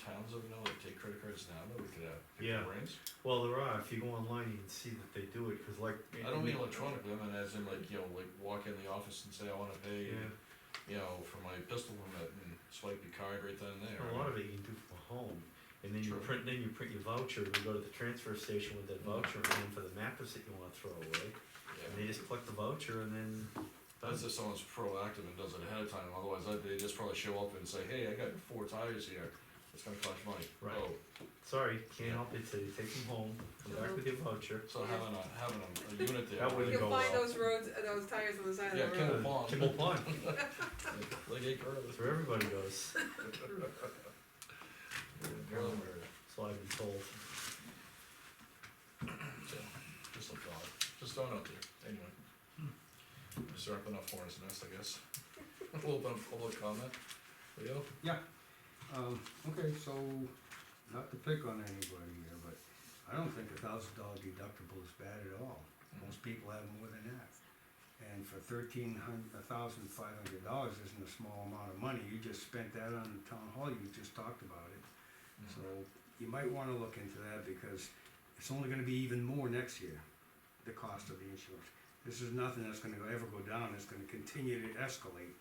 towns that we know that take credit cards now that we could pick Yeah. their brains? Well, there are, if you go online, you can see that they do it, cause like. I don't mean electronically, I mean as in like, you know, like walk in the office and say, I wanna pay, Yeah, you know, for my pistol permit and swipe your card right then and there. a lot of it you can do from home, and then you True. print your voucher, and you go to the transfer station with that voucher, and then for the mattress that you wanna throw away, and they Yeah. just collect the voucher and then. That's if someone's proactive and does it ahead of time, otherwise they just probably show up and say, hey, I got 4 tires here, it's gonna cost money. Right. Oh, Sorry, can't help it, so you take them home, come back with your voucher. so having a unit there. That wouldn't You'll go find well. those tires on the side Yeah, of the road. Kimball Pond. Kimball Pond, Like 8 cars. that's where everybody goes, Girl, that's what I've been told. so, just a thought, just throwing it out there, anyway. Just wrapping up hornet's nest, I guess. A little bit of public comment, Leo? Okay, so, not to pick on anybody here, but I don't think $1,000 deductible is bad at all. Most people have more than that. And for $1,500 isn't a small amount of money, you just spent that on the town hall, you just talked about it. So, you might wanna look into that, because it's only gonna be even more next year, the cost of the insurance. This is nothing that's gonna ever go down, it's gonna continue to escalate.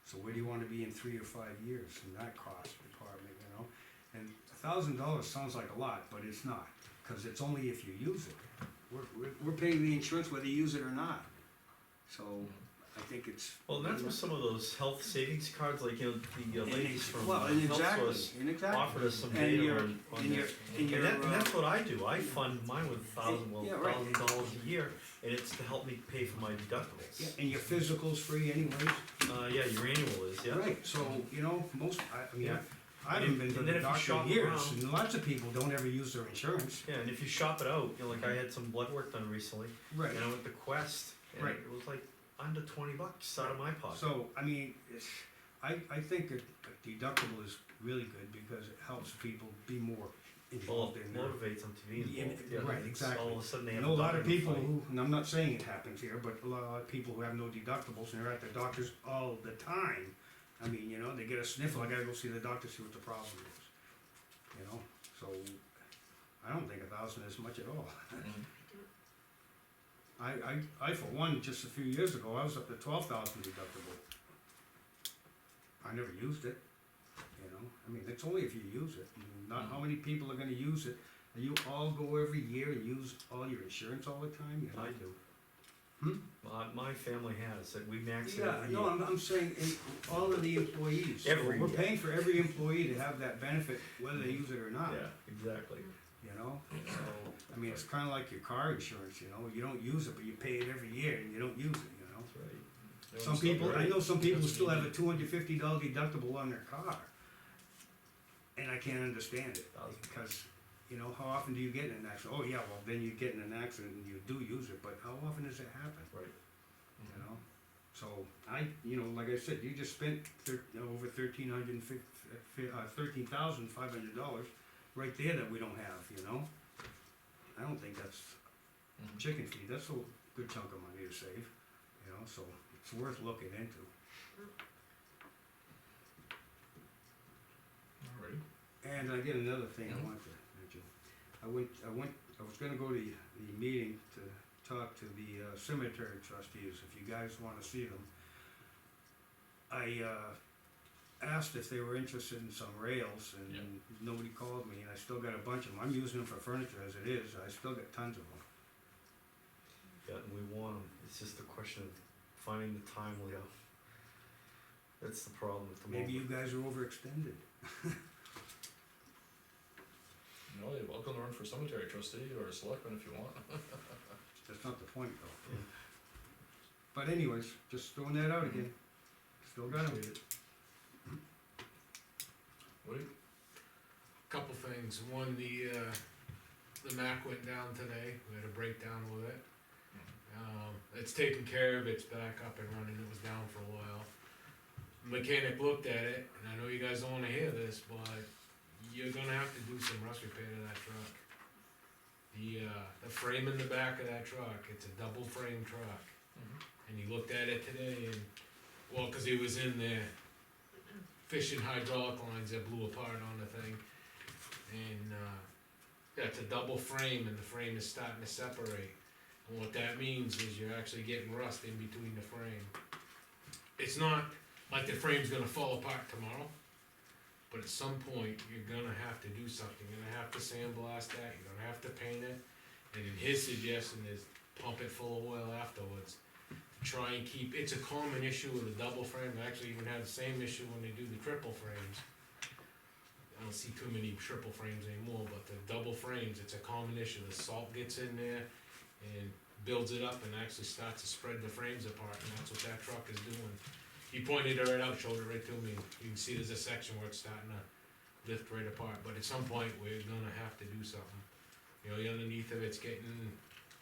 So where do you wanna be in 3 or 5 years in that cost department, you know? And $1,000 sounds like a lot, but it's not, cause it's only if you use it. We're paying the insurance whether you use it or not. So, I think it's. Well, and that's what some of those health savings cards, like, you know, the ladies from Well, and Health exactly, Source and exactly. offered us some And data your- on and that. your- And that's what I do, I fund mine with Yeah, right. $1,000 a year, and it's to help me pay for my deductibles. Yeah, and your physical's free anyways. Yeah, your annual is, yeah. Right, so, you know, I mean, Yeah. I haven't been to And the then if you doctor shop in years, around- and lots of people don't ever use their insurance. Yeah, and if you shop it out, you know, like I had some blood work done recently, Right. and I went to Quest, and Right. it was like under $20 out of my pocket. So, I mean, I think that a deductible is really good because it helps people be more Well, involved it in their. motivates them to be Yeah, involved, yeah. right, it's exactly. All of a sudden they I have know a lot dog of in the people fight. who, and I'm not saying it happens here, but a lot of people who have no deductibles and they're at the doctors all the time. I mean, you know, they get a sniffle, I gotta go see the doctor, see what the problem is. You know, so I don't think 1,000 is much at all. I for one, just a few years ago, I was up to 12,000 deductible. I never used it, you know, I mean, it's only if you use it, not how many people are gonna use it. And you all go every year and use all your insurance all the time, you know? I do. My family has, that we max it Yeah, every no, year. I'm saying all of the employees. So Every we're year. paying for every employee to have that benefit, whether they use it or not. Yeah, exactly. You know, so, I mean, it's kinda like your car insurance, you know, you don't use it, but you pay it every year and you don't use it, you know? That's right. Some people, I know some people still have a $250 deductible on their car. And I can't understand it, because, you know, how often do you get in an accident? Oh, yeah, well, then you get in an accident and you do use it, but how often does it happen, Right. you know? So, you know, like I said, you just spent over $13,500 right there that we don't have, you know? I don't think that's chicken feed, that's a good chunk of money to save, you know, so it's worth looking into. Alrighty. And again, another thing I wanted to mention, I was gonna go to the meeting to talk to the cemetery trustees, if you guys wanna see them. I asked if they were interested in some rails, and Yeah. nobody called me, and I still got a bunch of them, I'm using them for furniture as it is, I still got tons of them. Yeah, and we want them, it's just a question of finding the time, Leo. That's the problem at the moment. Maybe you guys are overextended. No, you're welcome to run for cemetery trustee or a selectman if you want. That's not the point, though. Yeah. But anyways, just throwing that out again, still got them. Appreciate it. Woody? Couple things, one, the Mac went down today, we had a breakdown with it. It's taken care of, it's back up and running, it was down for a while. Mechanic looked at it, and I know you guys don't wanna hear this, but you're gonna have to do some rust repair to that truck. The frame in the back of that truck, it's a double frame truck, and he looked at it today and, well, cause he was in there fishing hydraulic lines that blew apart on the thing. and, yeah, it's a double frame, and the frame is starting to separate. And what that means is you're actually getting rust in between the frame. It's not like the frame's gonna fall apart tomorrow, but at some point, you're gonna have to do something, you're gonna have to sandblast that, you're gonna have to paint it. And then his suggestion is pump it full of oil afterwards. Try and keep, it's a common issue with a double frame, I actually even have the same issue when they do the triple frames. I don't see too many triple frames anymore, but the double frames, it's a common issue, the salt gets in there and builds it up and actually starts to spread the frames apart, and that's what that truck is doing. He pointed it right out, showed it right to me, you can see there's a section where it's starting to lift right apart, but at some point, we're gonna have to do something. You know, the underneath of it's getting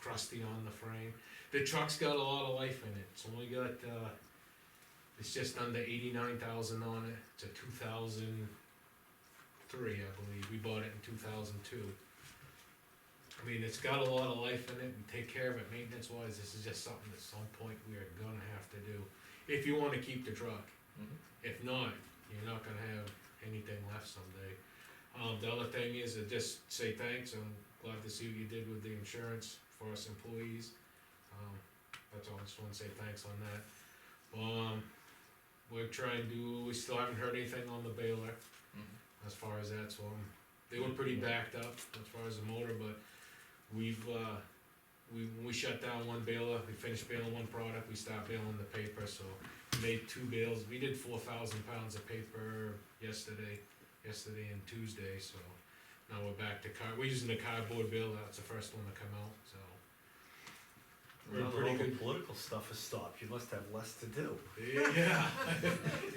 crusty on the frame. The truck's got a lot of life in it, it's only got, it's just under 89,000 on it, it's a 2003, I believe, we bought it in 2002. I mean, it's got a lot of life in it, and take care of it maintenance wise, this is just something at some point we are gonna have to do. If you wanna keep the truck, if not, you're not gonna have anything left someday. The other thing is to just say thanks, I'm glad to see what you did with the insurance for us employees. That's all, I just wanna say thanks on that. We're trying to, we still haven't heard anything on the baler, as far as that, so they were pretty backed up as far as the motor, but we've, when we shut down one baler, we finished baling one product, we stopped baling the paper, so we made 2 bales, we did 4,000 pounds of paper yesterday and Tuesday, so now we're back to we're using the cardboard baler, that's the first one to come out, so. We're Now that pretty all the good. political stuff has stopped, you must have less to do. Yeah,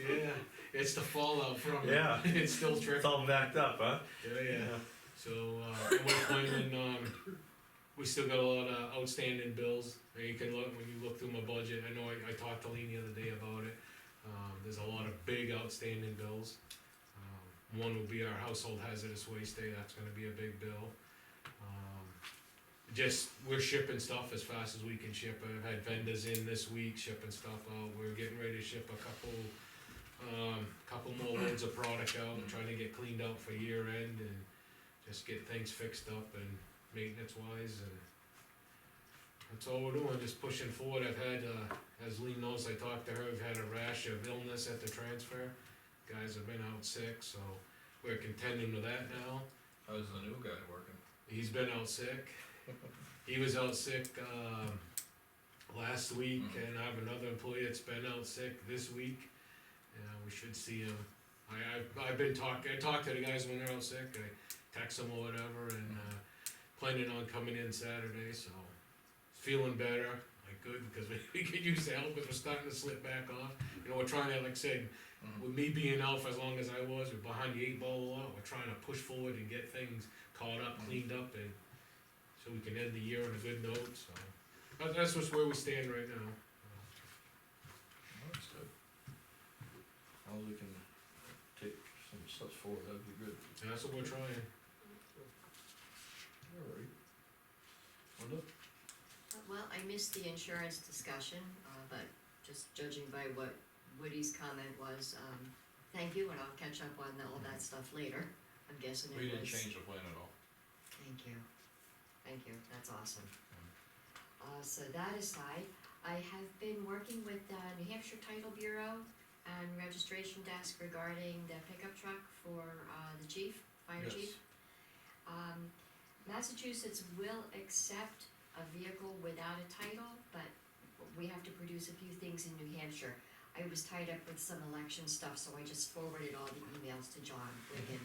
yeah, it's the fallout from it. Yeah. It's still tricky. It's all backed up, huh? Yeah. So, we're planning, we still got a lot of outstanding bills, and you can look, when you look through my budget, I know I talked to Lean the other day about it. There's a lot of big outstanding bills. One will be our household hazardous waste day, that's gonna be a big bill. We're shipping stuff as fast as we can ship, I've had vendors in this week shipping stuff out, we're getting ready to ship a couple more loads of product out, and trying to get cleaned out for year end, and just get things fixed up and maintenance wise, and that's all we're doing, just pushing forward. I've had, as Lee knows, I talked to her, I've had a rash of illness at the transfer, guys have been out sick, so we're contending with that now. How's the new guy working? He's been out sick, he was out sick, last week, and I have another employee that's been out sick this week. We should see him, I've been talking, I talk to the guys when they're out sick, I text them or whatever, and, planning on coming in Saturday, so, feeling better, like good, because we could use the help, because we're starting to slip back off. You know, we're trying to, like I said, with me being out for as long as I was, we're behind the 8 ball a lot, we're trying to push forward and get things caught up, cleaned up, and so we can end the year on a good note, so. That's just where we stand right now. Well, that's good. Well, we can take some steps forward, that'd be good. And that's what we're trying. Alright. Linda? Well, I missed the insurance discussion, but just judging by what Woody's comment was, thank you, and I'll catch up on all that stuff later. I'm guessing it was. We didn't change the plan at all. Thank you, that's awesome. So that aside, I have been working with the New Hampshire Title Bureau and registration desk regarding the pickup truck for, the chief, fire Yes. chief. Massachusetts will accept a vehicle without a title, but we have to produce a few things in New Hampshire. I was tied up with some election stuff, so I just forwarded all the emails to John Wigan.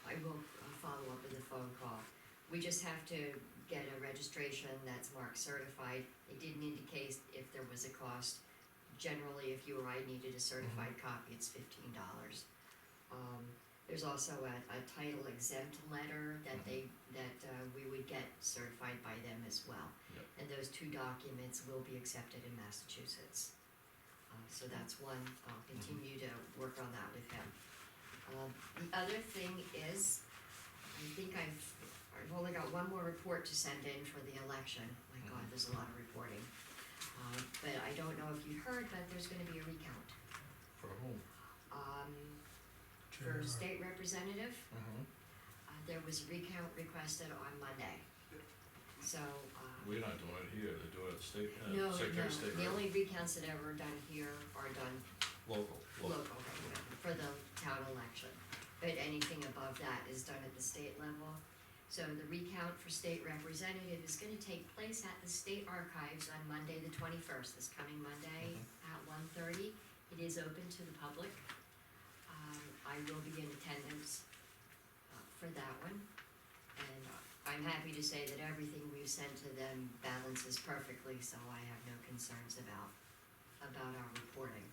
I will follow up with a phone call. We just have to get a registration that's marked certified. It didn't indicate if there was a cost. Generally, if you or I needed a certified copy, it's $15. There's also a title exempt letter that we would get certified by them as well. Yep. And those 2 documents will be accepted in Massachusetts. So that's one, I'll continue to work on that with him. The other thing is, I think I've only got one more report to send in for the election. My God, there's a lot of reporting. But I don't know if you heard, but there's gonna be a recount. For whom? For state representative, there was a recount requested on Monday. So, We're not doing it here, they're doing it at state, no, Secretary of State, the right? only recounts that ever done here are done Local. local, for the town election. But anything above that is done at the state level. So the recount for state representative is gonna take place at the state archives on Monday, the 21st, this coming Monday at 1:30. It is open to the public. I will be in attendance for that one. And I'm happy to say that everything we've sent to them balances perfectly, so I have no concerns about our reporting.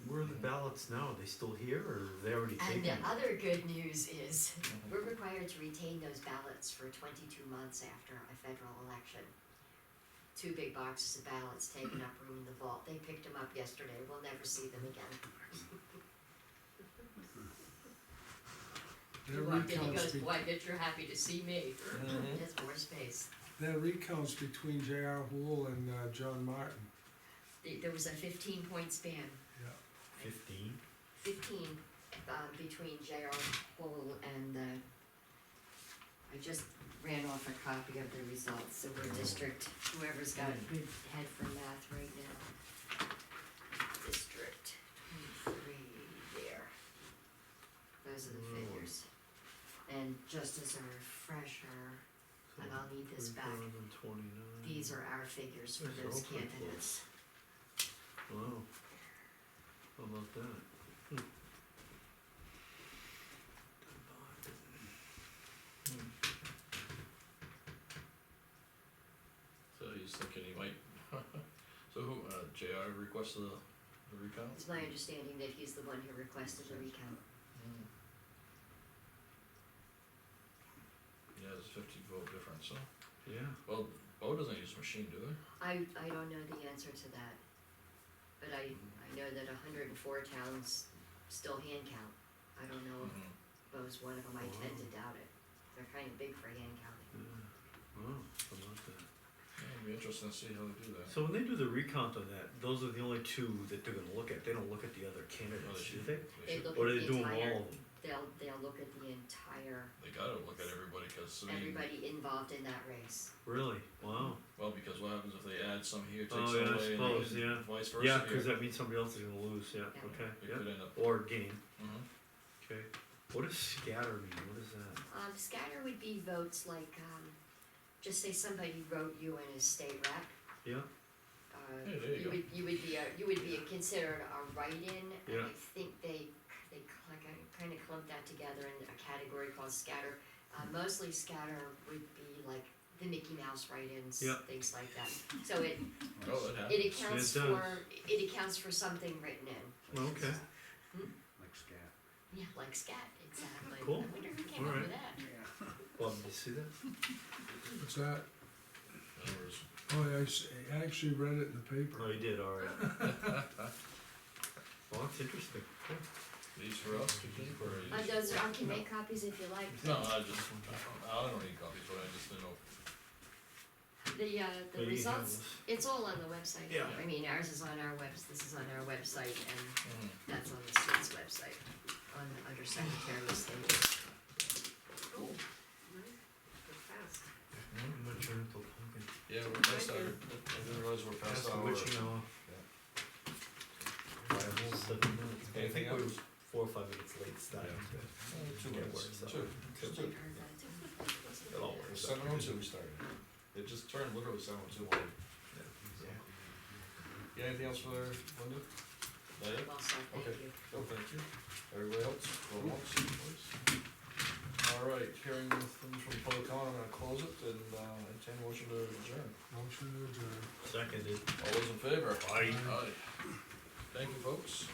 Where are the ballots now? Are they still here or are they already And taken? the other good news is, Mhm. we're required to retain those ballots for 22 months after a federal election. 2 big boxes of ballots taking up room in the vault. They picked them up yesterday. We'll never see them again. He walked in, he goes, boy, I bet you're happy to see me. Mhm. There's more space. That recounts between J.R. Hoole and John Martin. There was a 15-point span. Yeah. 15? 15 between J.R. Hole and I just ran off a copy of the results, so we're district, whoever's got a good head for math right now. District 23, there. Those are the figures. And just as a refresher, and I'll need this back, 29. these are our figures for Those are those all pretty candidates. Wow. How about that? So he's thinking he might, so who, JR requested the recount? It's my understanding that he's the one who requested the recount. Yeah, there's a 50 vote difference, so, Yeah. well, Bo doesn't use a machine, do they? I don't know the answer to that, but I know that 104 towns still hand count. I don't know if Bo's one of them, I tend to doubt it. They're kind of big for hand counting. Yeah. Wow, how about that? Yeah, it'd be interesting to see how they do that. So when they do the recount on that, those are the only 2 that they're gonna look at. They don't look at the other candidates, do they? They should- look Or at are they the doing entire, all of them? they'll look at the entire, They gotta look at everybody, cause I mean, everybody involved in that race. Really? Wow. well, because what happens if they add some here, take Oh, some yeah, I away, suppose, and yeah. then vice versa Yeah, here? cause that means somebody else is gonna lose, yeah, Yeah. okay, It yeah. could end up, Or gain, mhm. okay. What does scatter mean? What is that? Scatter would be votes like, just say somebody wrote you in as state rep. Yeah, Yeah, there you go. You would be considered a write-in, and Yeah. I think they kind of clump that together in a category called scatter. Mostly scatter would be like the Mickey Mouse write-ins, Yeah. things like that. So it Oh, that it happens. accounts It does. it accounts for something written in. okay. Like scat. Yeah, like scat, exactly. Cool. I wonder who came up Alright. with that. Yeah. Bob, did you see that? What's that? In other words, I actually read it in the paper. Oh, you did, alright. Well, that's interesting. Cool. these for us to keep, or? you just- Those are, I can make copies if you like. No, I don't need copies, but I just didn't know. The Yeah, the you can have results, this. it's all on the website. Yeah. I mean, ours is on our this is on our website, and Mhm. that's on the state's website, under Secretary of State. Oh, I'm gonna turn into a pumpkin. Yeah, we're past our, I didn't realize we're past That's the our. witching hour. By a whole 7 minutes. I Anything think we're else? 4 or 5 minutes late starting. Yeah. Two Yeah, minutes, works out. two. I heard that too. It all works out. 7:02 we started. It just turned literally 7:02. Yeah, anything else for Linda? Not yet? Well said, thank Okay. you. No, thank you. Everybody else, go once, please. All right, hearing things from public comment, I'm gonna close it and, entertain a motion to adjourn. Motion to adjourn. Seconded. All those in favor? Aye. Aye. Thank you, folks.